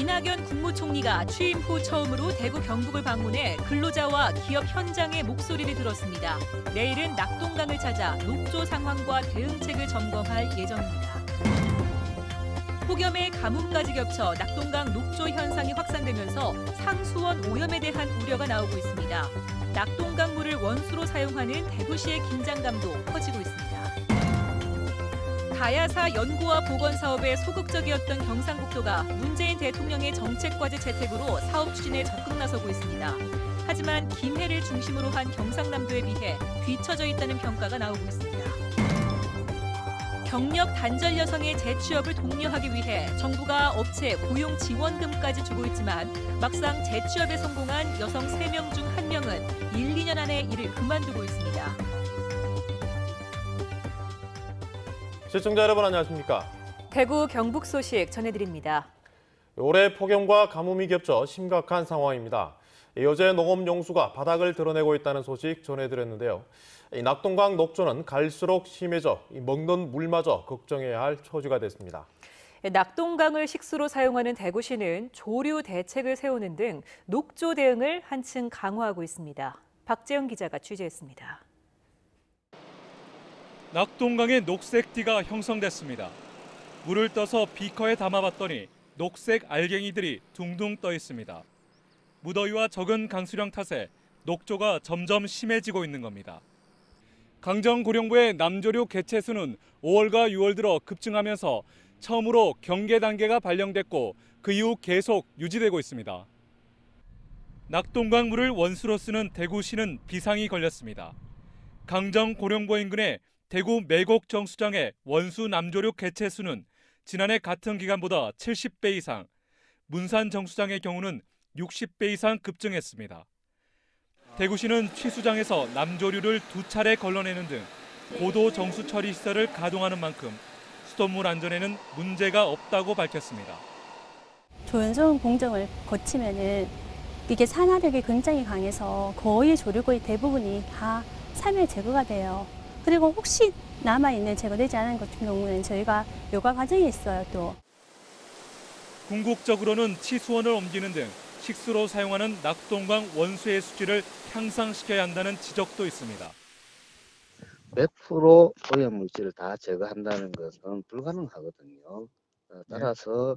이낙연 국무총리가 취임 후 처음으로 대구 경북을 방문해 근로자와 기업 현장의 목소리를 들었습니다. 내일은 낙동강을 찾아 녹조 상황과 대응책을 점검할 예정입니다. 폭염에 가뭄까지 겹쳐 낙동강 녹조 현상이 확산되면서 상수원 오염에 대한 우려가 나오고 있습니다. 낙동강 물을 원수로 사용하는 대구시의 긴장감도 커지고 있습니다. 가야사 연구와 보건 사업에 소극적이었던 경상북도가 문재인 대통령의 정책과제 채택으로 사업 추진에 적극 나서고 있습니다. 하지만 김해를 중심으로 한 경상남도에 비해 뒤처져 있다는 평가가 나오고 있습니다. 경력 단절 여성의 재취업을 독려하기 위해 정부가 업체 고용 지원금까지 주고 있지만 막상 재취업에 성공한 여성 3명 중 1명은 1, 2년 안에 일을 그만두고 있습니다. 시청자 여러분 안녕하십니까? 대구 경북 소식 전해드립니다. 올해 폭염과 가뭄이 겹쳐 심각한 상황입니다. 어제 농업용수가 바닥을 드러내고 있다는 소식 전해드렸는데요. 낙동강 녹조는 갈수록 심해져 먹는 물마저 걱정해야 할 처지가 됐습니다. 낙동강을 식수로 사용하는 대구시는 조류 대책을 세우는 등 녹조 대응을 한층 강화하고 있습니다. 박재영 기자가 취재했습니다. 낙동강에 녹색띠가 형성됐습니다. 물을 떠서 비커에 담아봤더니 녹색 알갱이들이 둥둥 떠 있습니다. 무더위와 적은 강수량 탓에 녹조가 점점 심해지고 있는 겁니다. 강정고령부의 남조류 개체수는 5월과 6월 들어 급증하면서 처음으로 경계 단계가 발령됐고 그 이후 계속 유지되고 있습니다. 낙동강 물을 원수로 쓰는 대구시는 비상이 걸렸습니다. 강정고령부 인근의 대구 매곡 정수장의 원수 남조류 개체수는 지난해 같은 기간보다 70배 이상, 문산 정수장의 경우는 60배 이상 급증했습니다. 대구시는 취수장에서 남조류를 2차례 걸러내는 등 고도 정수 처리 시설을 가동하는 만큼 수돗물 안전에는 문제가 없다고 밝혔습니다. 조연소음 공정을 거치면은 이게 산화력이 굉장히 강해서 거의 조류거의 대부분이 다 삶에 제거가 돼요. 그리고 혹시 남아있는 제거되지 않은 것 같은 경우는 저희가 요가 과정이 있어요, 또. 궁극적으로는 치수원을 옮기는 등 식수로 사용하는 낙동강 원수의 수질을 향상시켜야 한다는 지적도 있습니다. 100% 오염물질을 다 제거한다는 것은 불가능하거든요. 따라서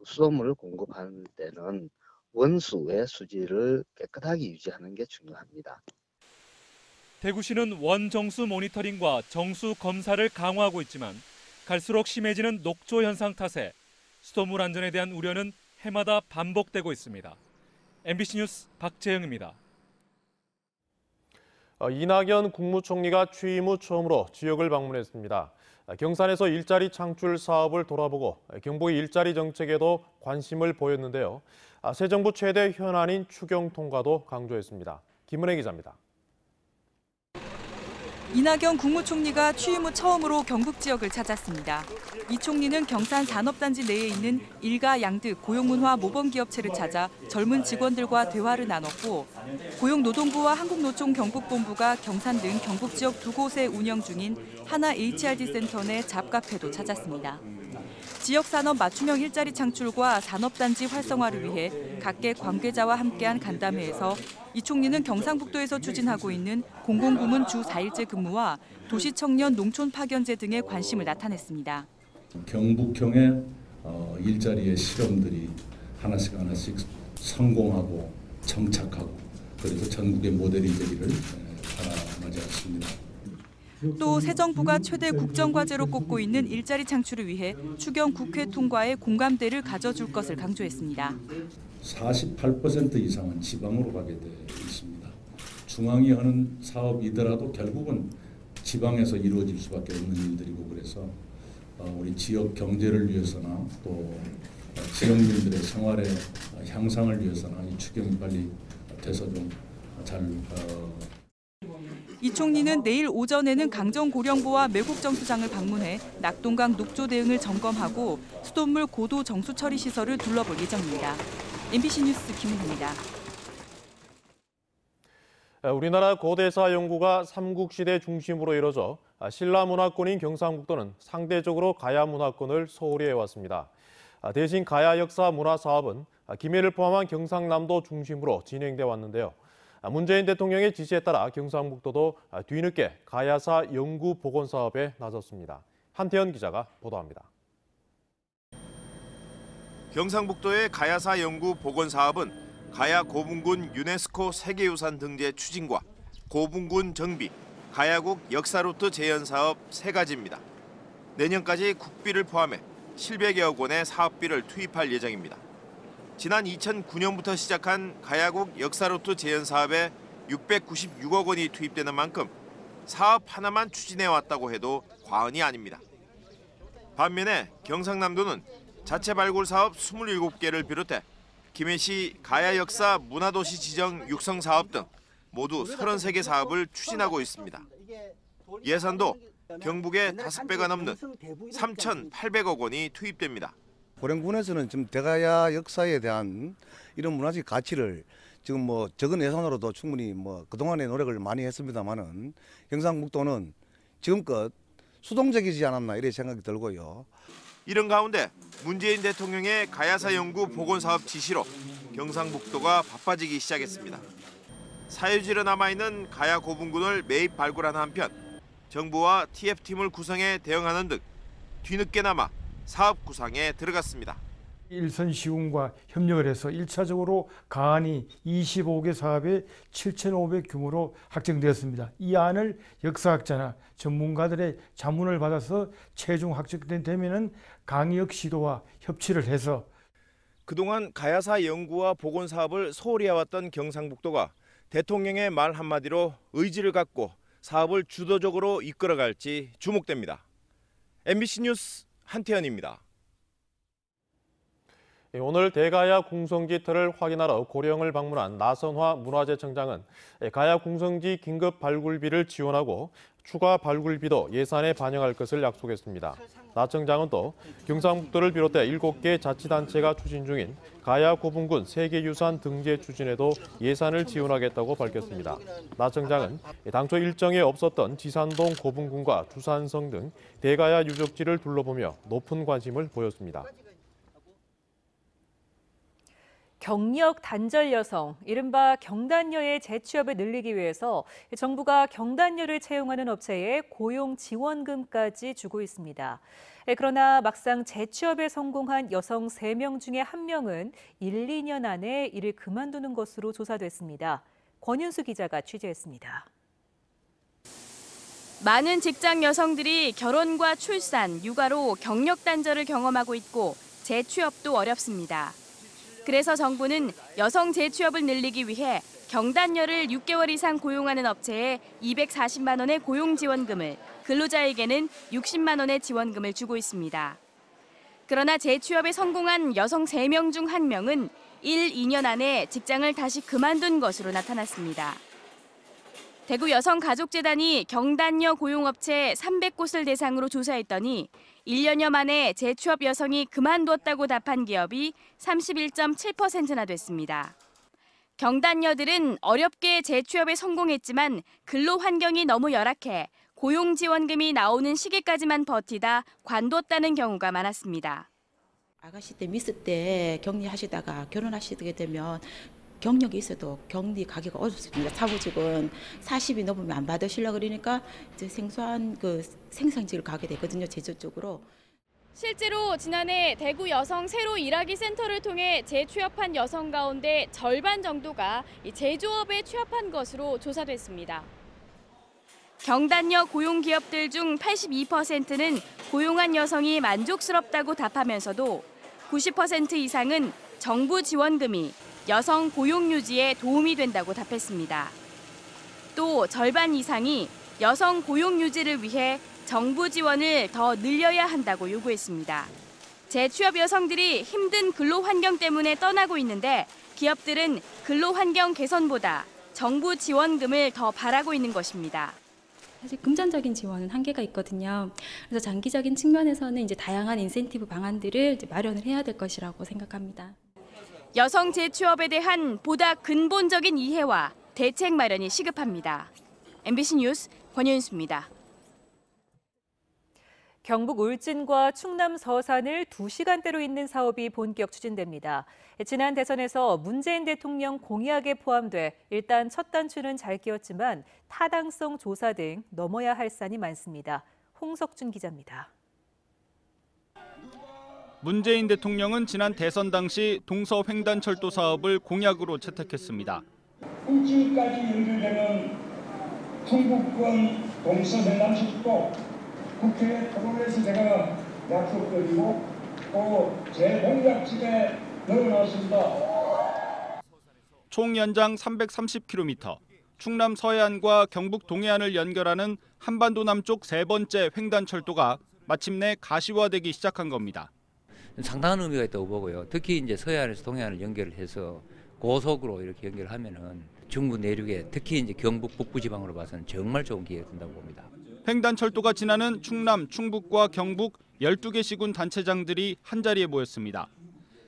수돗물을 공급할 때는 원수의 수질을 깨끗하게 유지하는 게 중요합니다. 대구시는 원정수 모니터링과 정수 검사를 강화하고 있지만 갈수록 심해지는 녹조 현상 탓에 수돗물 안전에 대한 우려는 해마다 반복되고 있습니다. MBC 뉴스 박재영입니다. 이낙연 국무총리가 취임 후 처음으로 지역을 방문했습니다. 경산에서 일자리 창출 사업을 돌아보고 경북의 일자리 정책에도 관심을 보였는데요. 새 정부 최대 현안인 추경 통과도 강조했습니다. 김은혜 기자입니다. 이낙연 국무총리가 취임 후 처음으로 경북 지역을 찾았습니다. 이 총리는 경산 산업단지 내에 있는 일가 양득 고용문화 모범기업체를 찾아 젊은 직원들과 대화를 나눴고 고용노동부와 한국노총 경북본부가 경산 등 경북 지역 2곳에 운영 중인 하나 HRD 센터 내 잡카페도 찾았습니다. 지역 산업 맞춤형 일자리 창출과 산업단지 활성화를 위해 각계 관계자와 함께한 간담회에서 이 총리는 경상북도에서 추진하고 있는 공공부문 주 4일제 근무와 도시청년 농촌 파견제 등에 관심을 나타냈습니다. 경북형의 일자리의 실험들이 하나씩 성공하고 정착하고 그래서 전국의 모델이 되기를 바라마지 않습니다. 또 새 정부가 최대 국정과제로 꼽고 있는 일자리 창출을 위해 추경 국회 통과에 공감대를 가져줄 것을 강조했습니다. 48% 이상은 지방으로 가게 돼 있습니다. 중앙이 하는 사업이더라도 결국은 지방에서 이루어질 수밖에 없는 일들이고 그래서 우리 지역 경제를 위해서나 또 지역민들의 생활의 향상을 위해서나 이 추경이 빨리 돼서 좀 잘 이 총리는 내일 오전에는 강정고령부와 매곡정수장을 방문해 낙동강 녹조 대응을 점검하고 수돗물 고도 정수 처리 시설을 둘러볼 예정입니다. MBC 뉴스 김은혜입니다. 우리나라 고대사 연구가 삼국시대 중심으로 이뤄져 신라 문화권인 경상북도는 상대적으로 가야 문화권을 소홀히 해왔습니다. 대신 가야 역사 문화 사업은 김해를 포함한 경상남도 중심으로 진행돼 왔는데요. 문재인 대통령의 지시에 따라 경상북도도 뒤늦게 가야사 연구 복원 사업에 나섰습니다. 한태현 기자가 보도합니다. 경상북도의 가야사 연구 복원 사업은 가야 고분군 유네스코 세계유산 등재 추진과 고분군 정비, 가야국 역사루트 재현 사업 세 가지입니다. 내년까지 국비를 포함해 700여억 원의 사업비를 투입할 예정입니다. 지난 2009년부터 시작한 가야국 역사루트 재현 사업에 696억 원이 투입되는 만큼 사업 하나만 추진해왔다고 해도 과언이 아닙니다. 반면에 경상남도는 자체 발굴 사업 27개를 비롯해 김해시 가야 역사 문화도시 지정 육성 사업 등 모두 33개 사업을 추진하고 있습니다. 예산도 경북의 5배가 넘는 3,800억 원이 투입됩니다. 고령군에서는 지금 대가야 역사에 대한 이런 문화적 가치를 지금 적은 예산으로도 충분히 그동안의 노력을 많이 했습니다만은 경상북도는 지금껏 수동적이지 않았나 이런 생각이 들고요. 이런 가운데 문재인 대통령의 가야사 연구 복원 사업 지시로 경상북도가 바빠지기 시작했습니다. 사유지로 남아있는 가야 고분군을 매입 발굴하는 한편 정부와 TF팀을 구성해 대응하는 등 뒤늦게나마 사업 구상에 들어갔습니다. 일선 시군과 협력을 해서 1차적으로 가안이 25개 사업에 7,500 규모로 확정되었습니다. 이 안을 역사학자나 전문가들의 자문을 받아서 최종 확정되면은 강의역 시도와 협치를 해서 그동안 가야사 연구와 복원 사업을 소홀히 해왔던 경상북도가 대통령의 말 한마디로 의지를 갖고 사업을 주도적으로 이끌어갈지 주목됩니다. MBC 뉴스 한태현입니다. 오늘 대가야 궁성지터를 확인하러 고령을 방문한 나선화 문화재청장은 가야 궁성지 긴급 발굴비를 지원하고 추가 발굴비도 예산에 반영할 것을 약속했습니다. 나 청장은 또 경상북도를 비롯해 7개 자치단체가 추진 중인 가야 고분군 세계유산 등재 추진에도 예산을 지원하겠다고 밝혔습니다. 나 청장은 당초 일정에 없었던 지산동 고분군과 주산성 등 대가야 유적지를 둘러보며 높은 관심을 보였습니다. 경력 단절 여성, 이른바 경단녀의 재취업을 늘리기 위해서 정부가 경단녀를 채용하는 업체에 고용 지원금까지 주고 있습니다. 그러나 막상 재취업에 성공한 여성 3명 중에 1명은 1, 2년 안에 일을 그만두는 것으로 조사됐습니다. 권윤수 기자가 취재했습니다. 많은 직장 여성들이 결혼과 출산, 육아로 경력 단절을 경험하고 있고 재취업도 어렵습니다. 그래서 정부는 여성 재취업을 늘리기 위해 경단녀를 6개월 이상 고용하는 업체에 240만 원의 고용 지원금을, 근로자에게는 60만 원의 지원금을 주고 있습니다. 그러나 재취업에 성공한 여성 3명 중 1명은 1, 2년 안에 직장을 다시 그만둔 것으로 나타났습니다. 대구 여성가족재단이 경단녀 고용업체 300곳을 대상으로 조사했더니 1년여 만에 재취업 여성이 그만뒀다고 답한 기업이 31.7%나 됐습니다. 경단녀들은 어렵게 재취업에 성공했지만 근로 환경이 너무 열악해 고용 지원금이 나오는 시기까지만 버티다 관뒀다는 경우가 많았습니다. 아가씨 때 미스 때 격리하시다가 결혼하시게 되면 경력이 있어도 격리 가기가 어렵습니다. 사무직은 40이 넘으면 안 받으시려고 그러니까 이제 생소한 생산직을 가게 되거든요. 제조 쪽으로. 실제로 지난해 대구 여성 새로 일하기 센터를 통해 재취업한 여성 가운데 절반 정도가 제조업에 취업한 것으로 조사됐습니다. 경단녀 고용 기업들 중 82%는 고용한 여성이 만족스럽다고 답하면서도 90% 이상은 정부 지원금이 여성 고용 유지에 도움이 된다고 답했습니다. 또 절반 이상이 여성 고용 유지를 위해 정부 지원을 더 늘려야 한다고 요구했습니다. 재취업 여성들이 힘든 근로 환경 때문에 떠나고 있는데 기업들은 근로 환경 개선보다 정부 지원금을 더 바라고 있는 것입니다. 사실 금전적인 지원은 한계가 있거든요. 그래서 장기적인 측면에서는 이제 다양한 인센티브 방안들을 이제 마련을 해야 될 것이라고 생각합니다. 여성 재취업에 대한 보다 근본적인 이해와 대책 마련이 시급합니다. MBC 뉴스 권윤수입니다. 경북 울진과 충남 서산을 2시간대로 잇는 사업이 본격 추진됩니다. 지난 대선에서 문재인 대통령 공약에 포함돼 일단 첫 단추는 잘 끼었지만 타당성 조사 등 넘어야 할 산이 많습니다. 홍석준 기자입니다. 문재인 대통령은 지난 대선 당시 동서횡단철도 사업을 공약으로 채택했습니다. 울진까지 연결되는 충북권 동서횡단철도 국회에 토론해서 제가 약속드리고 또 제 공약집에 넣어놨습니다. 총 연장 330km, 충남 서해안과 경북 동해안을 연결하는 한반도 남쪽 세 번째 횡단철도가 마침내 가시화되기 시작한 겁니다. 상당한 의미가 있다고 보고요. 특히 이제 서해안에서 동해안을 연결해서 고속으로 이렇게 연결하면은 중부 내륙에 특히 이제 경북 북부 지방으로 봐서는 정말 좋은 기회가 된다고 봅니다. 횡단철도가 지나는 충남, 충북과 경북 12개 시군 단체장들이 한자리에 모였습니다.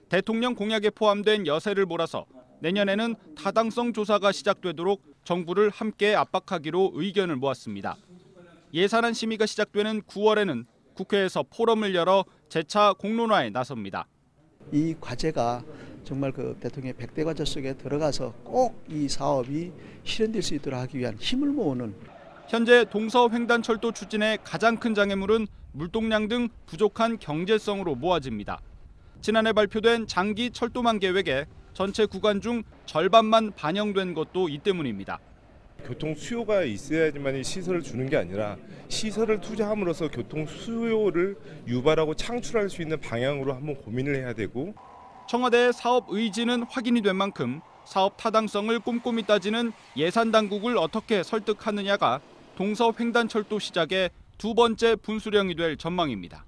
대통령 공약에 포함된 여세를 몰아서 내년에는 타당성 조사가 시작되도록 정부를 함께 압박하기로 의견을 모았습니다. 예산안 심의가 시작되는 9월에는 국회에서 포럼을 열어 재차 공론화에 나섭니다. 이 과제가 정말 그 대통령의 100대 과제 속에 들어가서 꼭 이 사업이 실현될 수 있도록 하기 위한 힘을 모으는. 현재 동서횡단철도 추진의 가장 큰 장애물은 물동량 등 부족한 경제성으로 모아집니다. 지난해 발표된 장기 철도망 계획에 전체 구간 중 절반만 반영된 것도 이 때문입니다. 교통 수요가 있어야지만 시설을 주는 게 아니라 시설을 투자함으로써 교통 수요를 유발하고 창출할 수 있는 방향으로 한번 고민을 해야 되고, 청와대의 사업 의지는 확인이 된 만큼 사업 타당성을 꼼꼼히 따지는 예산 당국을 어떻게 설득하느냐가 동서횡단철도 시작의 두 번째 분수령이 될 전망입니다.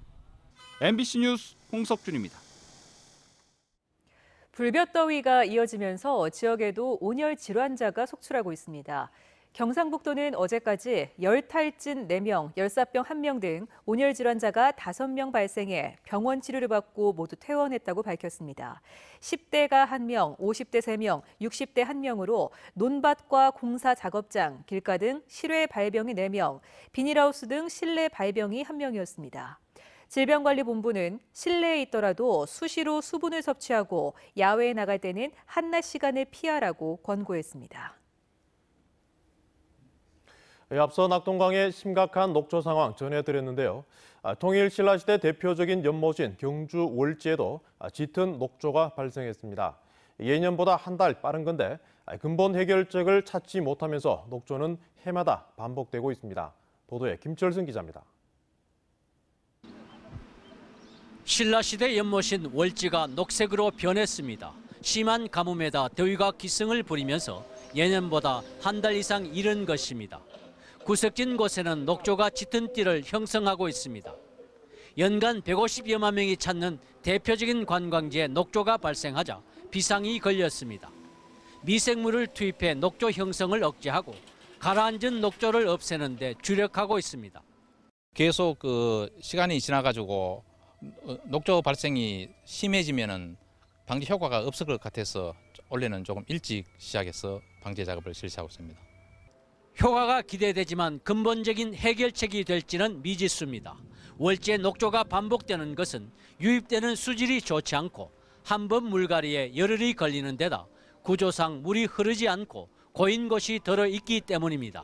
MBC 뉴스 홍석준입니다. 불볕더위가 이어지면서 지역에도 온열 질환자가 속출하고 있습니다. 경상북도는 어제까지 열탈진 4명, 열사병 1명 등 온열 질환자가 5명 발생해 병원 치료를 받고 모두 퇴원했다고 밝혔습니다. 10대가 1명, 50대 3명, 60대 1명으로 논밭과 공사 작업장, 길가 등 실외 발병이 4명, 비닐하우스 등 실내 발병이 1명이었습니다. 질병관리본부는 실내에 있더라도 수시로 수분을 섭취하고 야외에 나갈 때는 한낮 시간을 피하라고 권고했습니다. 앞서 낙동강의 심각한 녹조 상황 전해드렸는데요. 통일 신라시대 대표적인 연못인 경주 월지에도 짙은 녹조가 발생했습니다. 예년보다 한 달 빠른 건데 근본 해결책을 찾지 못하면서 녹조는 해마다 반복되고 있습니다. 보도에 김철승 기자입니다. 신라시대 연못인 월지가 녹색으로 변했습니다. 심한 가뭄에다 더위가 기승을 부리면서 예년보다 한 달 이상 이른 것입니다. 구석진 곳에는 녹조가 짙은 띠를 형성하고 있습니다. 연간 150여만 명이 찾는 대표적인 관광지에 녹조가 발생하자 비상이 걸렸습니다. 미생물을 투입해 녹조 형성을 억제하고 가라앉은 녹조를 없애는 데 주력하고 있습니다. 계속 시간이 지나가지고 녹조 발생이 심해지면은 방지 효과가 없을 것 같아서 올해는 조금 일찍 시작해서 방제 작업을 실시하고 있습니다. 효과가 기대되지만 근본적인 해결책이 될지는 미지수입니다. 월지에 녹조가 반복되는 것은 유입되는 수질이 좋지 않고 한 번 물갈이에 열흘이 걸리는 데다 구조상 물이 흐르지 않고 고인 곳이 덜어 있기 때문입니다.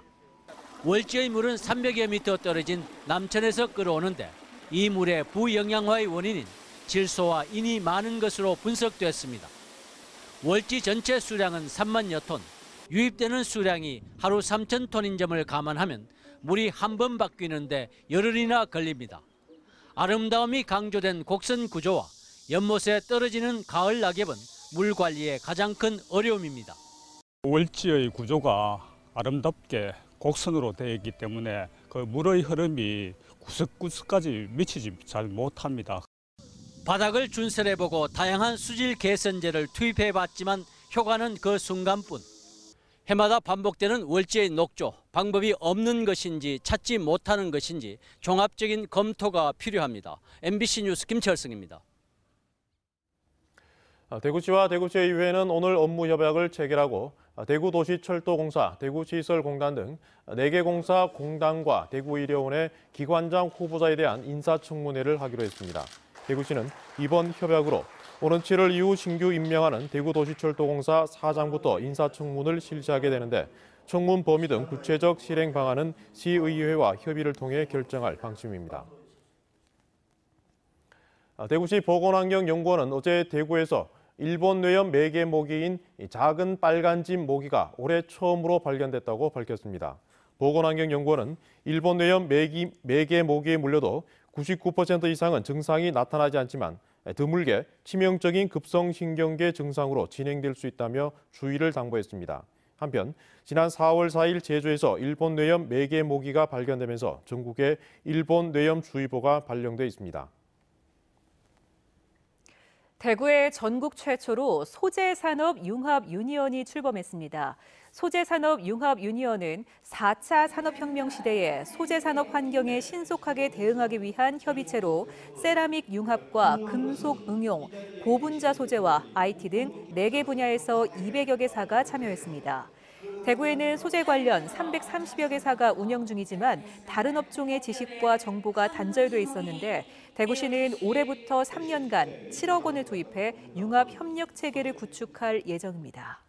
월지의 물은 300여 미터 떨어진 남천에서 끌어오는데 이 물의 부영양화의 원인인 질소와 인이 많은 것으로 분석됐습니다. 월지 전체 수량은 3만여 톤, 유입되는 수량이 하루 3,000톤인 점을 감안하면 물이 한 번 바뀌는데 열흘이나 걸립니다. 아름다움이 강조된 곡선 구조와 연못에 떨어지는 가을 낙엽은 물 관리의 가장 큰 어려움입니다. 월지의 구조가 아름답게 곡선으로 되어 있기 때문에 그 물의 흐름이 구석구석까지 미치지 잘 못합니다. 바닥을 준설해보고 다양한 수질 개선제를 투입해봤지만 효과는 그 순간뿐. 해마다 반복되는 월지의 녹조, 방법이 없는 것인지 찾지 못하는 것인지 종합적인 검토가 필요합니다. MBC 뉴스 김철승입니다. 대구시와 대구시의회는 오늘 업무 협약을 체결하고 대구도시철도공사, 대구시설공단 등 4개 공사 공단과 대구의료원의 기관장 후보자에 대한 인사청문회를 하기로 했습니다. 대구시는 이번 협약으로 오는 7월 이후 신규 임명하는 대구도시철도공사 사장부터 인사청문을 실시하게 되는데 청문 범위 등 구체적 실행 방안은 시의회와 협의를 통해 결정할 방침입니다. 대구시 보건환경연구원은 어제 대구에서 일본 뇌염 매개 모기인 작은 빨간집 모기가 올해 처음으로 발견됐다고 밝혔습니다. 보건환경연구원은 일본 뇌염 매개 모기에 물려도 99% 이상은 증상이 나타나지 않지만 드물게 치명적인 급성신경계 증상으로 진행될 수 있다며 주의를 당부했습니다. 한편 지난 4월 4일 제주에서 일본 뇌염 매개 모기가 발견되면서 전국에 일본 뇌염주의보가 발령돼 있습니다. 대구에 전국 최초로 소재산업융합유니언이 출범했습니다. 소재산업융합유니언은 4차 산업혁명 시대에 소재산업 환경에 신속하게 대응하기 위한 협의체로 세라믹 융합과 금속 응용, 고분자 소재와 IT 등 4개 분야에서 200여 개사가 참여했습니다. 대구에는 소재 관련 330여 개사가 운영 중이지만 다른 업종의 지식과 정보가 단절돼 있었는데 대구시는 올해부터 3년간 7억 원을 투입해 융합 협력 체계를 구축할 예정입니다.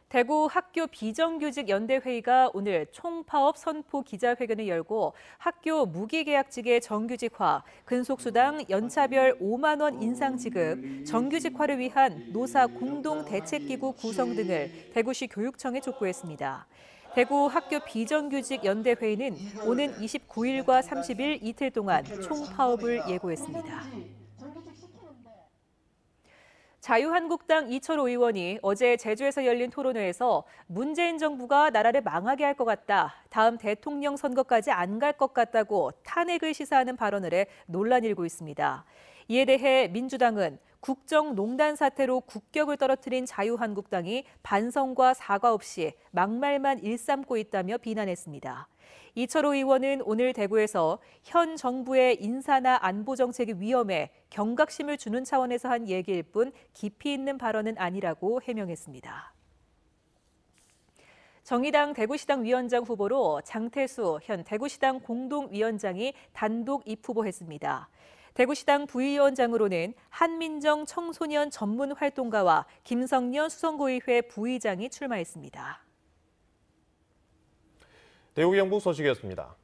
대구 학교 비정규직 연대회의가 오늘 총파업 선포 기자회견을 열고 학교 무기계약직의 정규직화, 근속수당 연차별 5만 원 인상 지급, 정규직화를 위한 노사 공동대책기구 구성 등을 대구시 교육청에 촉구했습니다. 대구 학교 비정규직 연대회의는 오는 29일과 30일 이틀 동안 총파업을 예고했습니다. 자유한국당 이철호 의원이 어제 제주에서 열린 토론회에서 문재인 정부가 나라를 망하게 할 것 같다, 다음 대통령 선거까지 안 갈 것 같다고 탄핵을 시사하는 발언을 해 논란이 일고 있습니다. 이에 대해 민주당은 국정농단 사태로 국격을 떨어뜨린 자유한국당이 반성과 사과 없이 막말만 일삼고 있다며 비난했습니다. 이철호 의원은 오늘 대구에서 현 정부의 인사나 안보 정책이 위험해 경각심을 주는 차원에서 한 얘기일 뿐 깊이 있는 발언은 아니라고 해명했습니다. 정의당 대구시당 위원장 후보로 장태수 현 대구시당 공동위원장이 단독 입후보했습니다. 대구시당 부위원장으로는 한민정 청소년 전문활동가와 김성년 수성구의회 부의장이 출마했습니다. 대구 경북 소식이었습니다.